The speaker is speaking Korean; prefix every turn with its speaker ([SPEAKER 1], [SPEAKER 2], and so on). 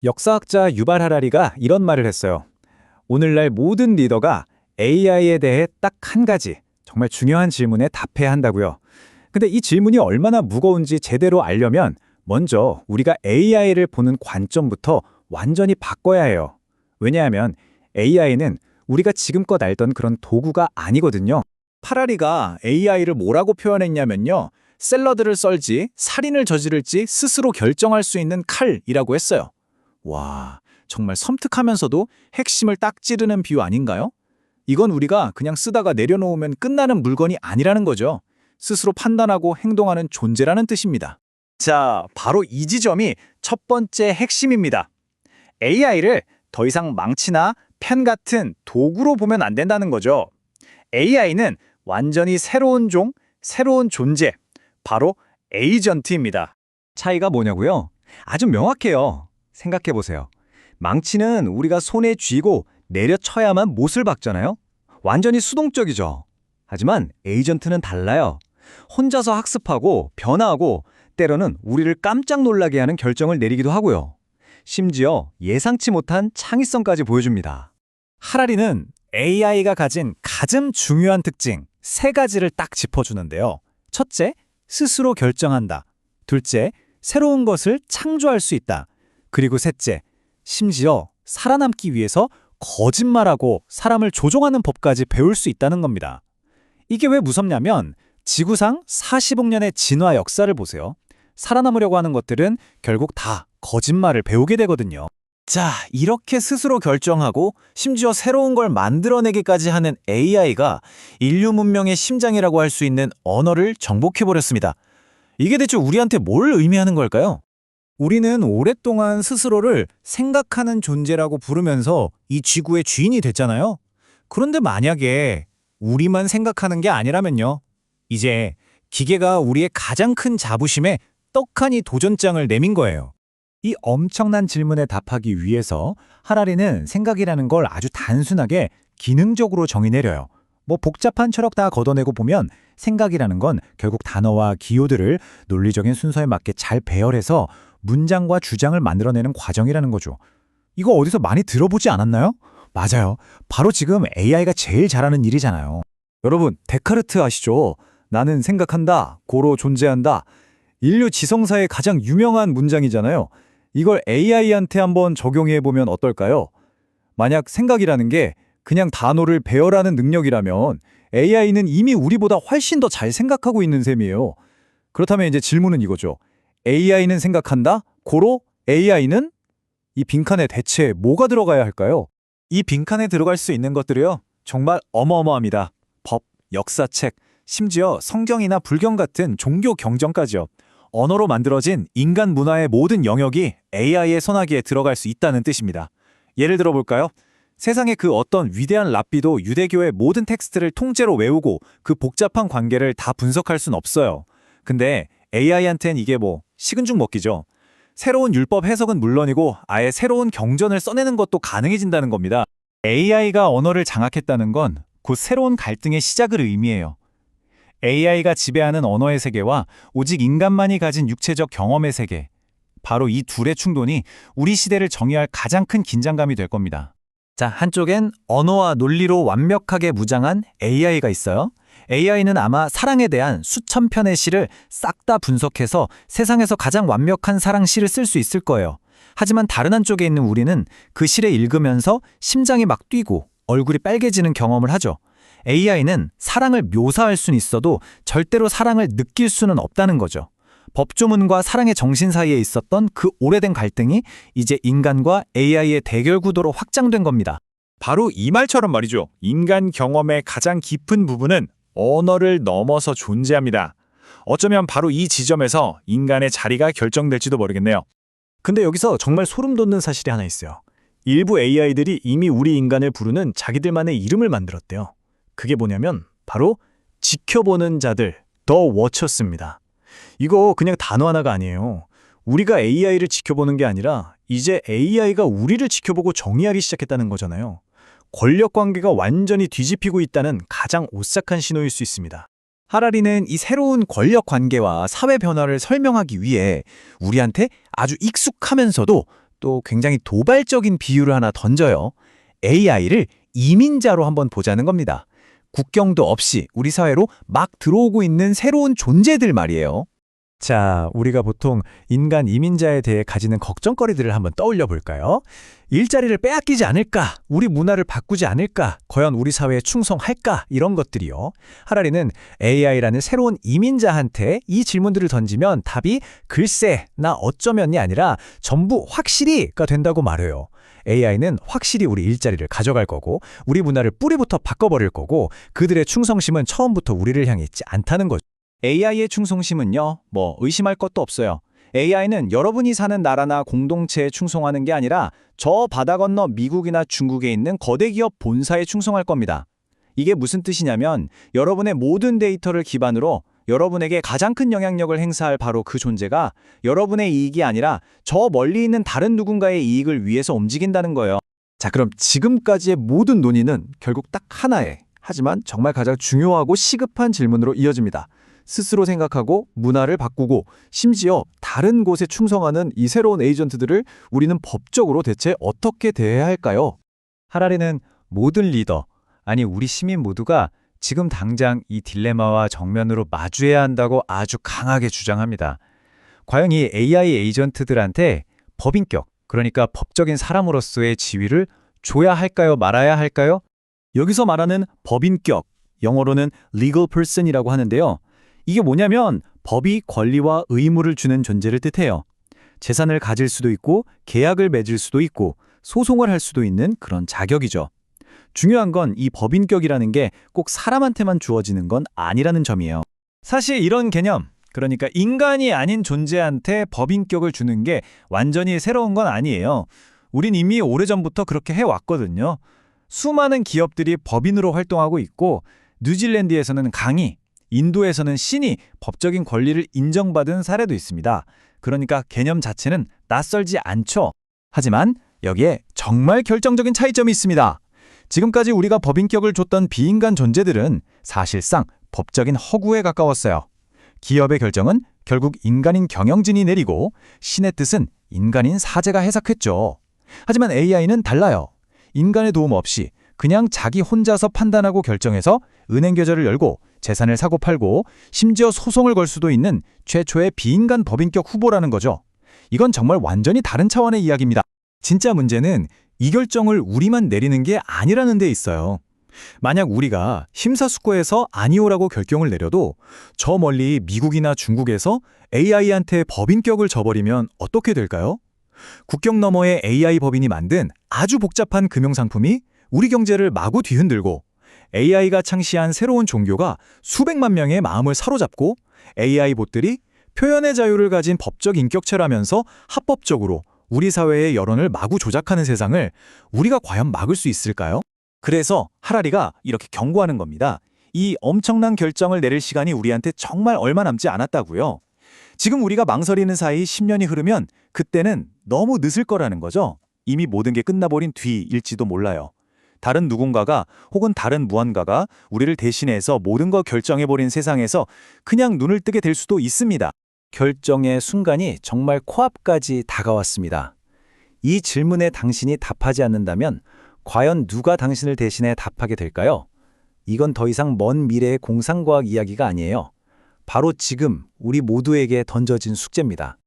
[SPEAKER 1] 역사학자 유발 하라리가 이런 말을 했어요. 오늘날 모든 리더가 AI에 대해 딱 한 가지, 정말 중요한 질문에 답해야 한다고요. 근데 이 질문이 얼마나 무거운지 제대로 알려면 먼저 우리가 AI를 보는 관점부터 완전히 바꿔야 해요. 왜냐하면 AI는 우리가 지금껏 알던 그런 도구가 아니거든요.
[SPEAKER 2] 파라리가 AI를 뭐라고 표현했냐면요. 샐러드를 썰지, 살인을 저지를지 스스로 결정할 수 있는 칼이라고 했어요. 와, 정말 섬뜩하면서도 핵심을 딱 찌르는 비유 아닌가요? 이건 우리가 그냥 쓰다가 내려놓으면 끝나는 물건이 아니라는 거죠. 스스로 판단하고 행동하는 존재라는 뜻입니다. 자, 바로 이 지점이 첫 번째 핵심입니다. AI를 더 이상 망치나 펜 같은 도구로 보면 안 된다는 거죠. AI는 완전히 새로운 종, 새로운 존재, 바로 에이전트입니다.
[SPEAKER 1] 차이가 뭐냐고요? 아주 명확해요. 생각해보세요. 망치는 우리가 손에 쥐고 내려쳐야만 못을 박잖아요? 완전히 수동적이죠. 하지만 에이전트는 달라요. 혼자서 학습하고 변화하고 때로는 우리를 깜짝 놀라게 하는 결정을 내리기도 하고요. 심지어 예상치 못한 창의성까지 보여줍니다.
[SPEAKER 2] 하라리는 AI가 가진 가장 중요한 특징 세 가지를 딱 짚어주는데요. 첫째, 스스로 결정한다. 둘째, 새로운 것을 창조할 수 있다. 그리고 셋째, 심지어 살아남기 위해서 거짓말하고 사람을 조종하는 법까지 배울 수 있다는 겁니다. 이게 왜 무섭냐면 지구상 40억 년의 진화 역사를 보세요. 살아남으려고 하는 것들은 결국 다 거짓말을 배우게 되거든요. 자, 이렇게 스스로 결정하고 심지어 새로운 걸 만들어내기까지 하는 AI가 인류 문명의 심장이라고 할 수 있는 언어를 정복해버렸습니다. 이게 대체 우리한테 뭘 의미하는 걸까요? 우리는 오랫동안 스스로를 생각하는 존재라고 부르면서 이 지구의 주인이 됐잖아요. 그런데 만약에 우리만 생각하는 게 아니라면요. 이제 기계가 우리의 가장 큰 자부심에 떡하니 도전장을 내민 거예요. 이 엄청난 질문에 답하기 위해서 하라리는 생각이라는 걸 아주 단순하게 기능적으로 정의 내려요. 뭐 복잡한 철학 다 걷어내고 보면 생각이라는 건 결국 단어와 기호들을 논리적인 순서에 맞게 잘 배열해서 문장과 주장을 만들어내는 과정이라는 거죠. 이거 어디서 많이 들어보지 않았나요? 맞아요. 바로 지금 AI가 제일 잘하는 일이잖아요. 여러분, 데카르트 아시죠? 나는 생각한다, 고로 존재한다. 인류 지성사의 가장 유명한 문장이잖아요. 이걸 AI한테 한번 적용해보면 어떨까요? 만약 생각이라는 게 그냥 단어를 배열하는 능력이라면 AI는 이미 우리보다 훨씬 더 잘 생각하고 있는 셈이에요. 그렇다면 이제 질문은 이거죠. AI는 생각한다? 고로 AI는? 이 빈칸에 대체 뭐가 들어가야 할까요? 이 빈칸에 들어갈 수 있는 것들이요. 정말 어마어마합니다. 법, 역사책, 심지어 성경이나 불경 같은 종교 경전까지요. 언어로 만들어진 인간 문화의 모든 영역이 AI의 손아귀에 들어갈 수 있다는 뜻입니다. 예를 들어볼까요? 세상의 그 어떤 위대한 랍비도 유대교의 모든 텍스트를 통째로 외우고 그 복잡한 관계를 다 분석할 순 없어요. 근데 AI한텐 이게 뭐 식은 죽 먹기죠. 새로운 율법 해석은 물론이고 아예 새로운 경전을 써내는 것도 가능해진다는 겁니다. AI가 언어를 장악했다는 건 곧 새로운 갈등의 시작을 의미해요. AI가 지배하는 언어의 세계와 오직 인간만이 가진 육체적 경험의 세계. 바로 이 둘의 충돌이 우리 시대를 정의할 가장 큰 긴장감이 될 겁니다. 자, 한쪽엔 언어와 논리로 완벽하게 무장한 AI가 있어요. AI는 아마 사랑에 대한 수천 편의 시를 싹 다 분석해서 세상에서 가장 완벽한 사랑 시를 쓸 수 있을 거예요. 하지만 다른 한쪽에 있는 우리는 그 시를 읽으면서 심장이 막 뛰고 얼굴이 빨개지는 경험을 하죠. AI는 사랑을 묘사할 수는 있어도 절대로 사랑을 느낄 수는 없다는 거죠. 법조문과 사랑의 정신 사이에 있었던 그 오래된 갈등이 이제 인간과 AI의 대결 구도로 확장된 겁니다. 바로 이 말처럼 말이죠. 인간 경험의 가장 깊은 부분은 언어를 넘어서 존재합니다. 어쩌면 바로 이 지점에서 인간의 자리가 결정될지도 모르겠네요. 근데 여기서 정말 소름 돋는 사실이 하나 있어요. 일부 AI들이 이미 우리 인간을 부르는 자기들만의 이름을 만들었대요. 그게 뭐냐면 바로 지켜보는 자들, 더 워처스입니다. 이거 그냥 단어 하나가 아니에요. 우리가 AI를 지켜보는 게 아니라 이제 AI가 우리를 지켜보고 정의하기 시작했다는 거잖아요. 권력 관계가 완전히 뒤집히고 있다는 가장 오싹한 신호일 수 있습니다. 하라리는 이 새로운 권력 관계와 사회 변화를 설명하기 위해 우리한테 아주 익숙하면서도 또 굉장히 도발적인 비유를 하나 던져요. AI를 이민자로 한번 보자는 겁니다. 국경도 없이 우리 사회로 막 들어오고 있는 새로운 존재들 말이에요. 자, 우리가 보통 인간 이민자에 대해 가지는 걱정거리들을 한번 떠올려 볼까요? 일자리를 빼앗기지 않을까? 우리 문화를 바꾸지 않을까? 과연 우리 사회에 충성할까? 이런 것들이요. 하라리는 AI라는 새로운 이민자한테 이 질문들을 던지면 답이 글쎄, 나 어쩌면이 아니라 전부 확실히가 된다고 말해요. AI는 확실히 우리 일자리를 가져갈 거고 우리 문화를 뿌리부터 바꿔버릴 거고 그들의 충성심은 처음부터 우리를 향해 있지 않다는 거죠. AI의 충성심은요, 의심할 것도 없어요. AI는 여러분이 사는 나라나 공동체에 충성하는 게 아니라 저 바다 건너 미국이나 중국에 있는 거대 기업 본사에 충성할 겁니다. 이게 무슨 뜻이냐면 여러분의 모든 데이터를 기반으로 여러분에게 가장 큰 영향력을 행사할 바로 그 존재가 여러분의 이익이 아니라 저 멀리 있는 다른 누군가의 이익을 위해서 움직인다는 거예요. 자, 그럼 지금까지의 모든 논의는 결국 딱 하나의, 하지만 정말 가장 중요하고 시급한 질문으로 이어집니다. 스스로 생각하고 문화를 바꾸고 심지어 다른 곳에 충성하는 이 새로운 에이전트들을 우리는 법적으로 대체 어떻게 대해야 할까요? 하라리는 모든 리더, 아니 우리 시민 모두가 지금 당장 이 딜레마와 정면으로 마주해야 한다고 아주 강하게 주장합니다. 과연 이 AI 에이전트들한테 법인격, 그러니까 법적인 사람으로서의 지위를 줘야 할까요? 말아야 할까요? 여기서 말하는 법인격, 영어로는 legal person이라고 하는데요. 이게 뭐냐면 법이 권리와 의무를 주는 존재를 뜻해요. 재산을 가질 수도 있고 계약을 맺을 수도 있고 소송을 할 수도 있는 그런 자격이죠. 중요한 건 이 법인격이라는 게 꼭 사람한테만 주어지는 건 아니라는 점이에요. 사실 이런 개념, 그러니까 인간이 아닌 존재한테 법인격을 주는 게 완전히 새로운 건 아니에요. 우린 이미 오래전부터 그렇게 해왔거든요. 수많은 기업들이 법인으로 활동하고 있고 뉴질랜드에서는 강이, 인도에서는 신이 법적인 권리를 인정받은 사례도 있습니다. 그러니까 개념 자체는 낯설지 않죠. 하지만 여기에 정말 결정적인 차이점이 있습니다. 지금까지 우리가 법인격을 줬던 비인간 존재들은 사실상 법적인 허구에 가까웠어요. 기업의 결정은 결국 인간인 경영진이 내리고 신의 뜻은 인간인 사제가 해석했죠. 하지만 AI는 달라요. 인간의 도움 없이 그냥 자기 혼자서 판단하고 결정해서 은행 계좌를 열고 재산을 사고 팔고 심지어 소송을 걸 수도 있는 최초의 비인간 법인격 후보라는 거죠. 이건 정말 완전히 다른 차원의 이야기입니다. 진짜 문제는 이 결정을 우리만 내리는 게 아니라는 데 있어요. 만약 우리가 심사숙고해서 아니오라고 결정을 내려도 저 멀리 미국이나 중국에서 AI한테 법인격을 줘버리면 어떻게 될까요? 국경 너머의 AI 법인이 만든 아주 복잡한 금융상품이 우리 경제를 마구 뒤흔들고 AI가 창시한 새로운 종교가 수백만 명의 마음을 사로잡고 AI 봇들이 표현의 자유를 가진 법적 인격체라면서 합법적으로 우리 사회의 여론을 마구 조작하는 세상을 우리가 과연 막을 수 있을까요? 그래서 하라리가 이렇게 경고하는 겁니다. 이 엄청난 결정을 내릴 시간이 우리한테 정말 얼마 남지 않았다고요. 지금 우리가 망설이는 사이 10년이 흐르면 그때는 너무 늦을 거라는 거죠. 이미 모든 게 끝나버린 뒤일지도 몰라요. 다른 누군가가 혹은 다른 무언가가 우리를 대신해서 모든 걸 결정해버린 세상에서 그냥 눈을 뜨게 될 수도 있습니다. 결정의 순간이 정말 코앞까지 다가왔습니다. 이 질문에 당신이 답하지 않는다면 과연 누가 당신을 대신해 답하게 될까요? 이건 더 이상 먼 미래의 공상과학 이야기가 아니에요. 바로 지금 우리 모두에게 던져진 숙제입니다.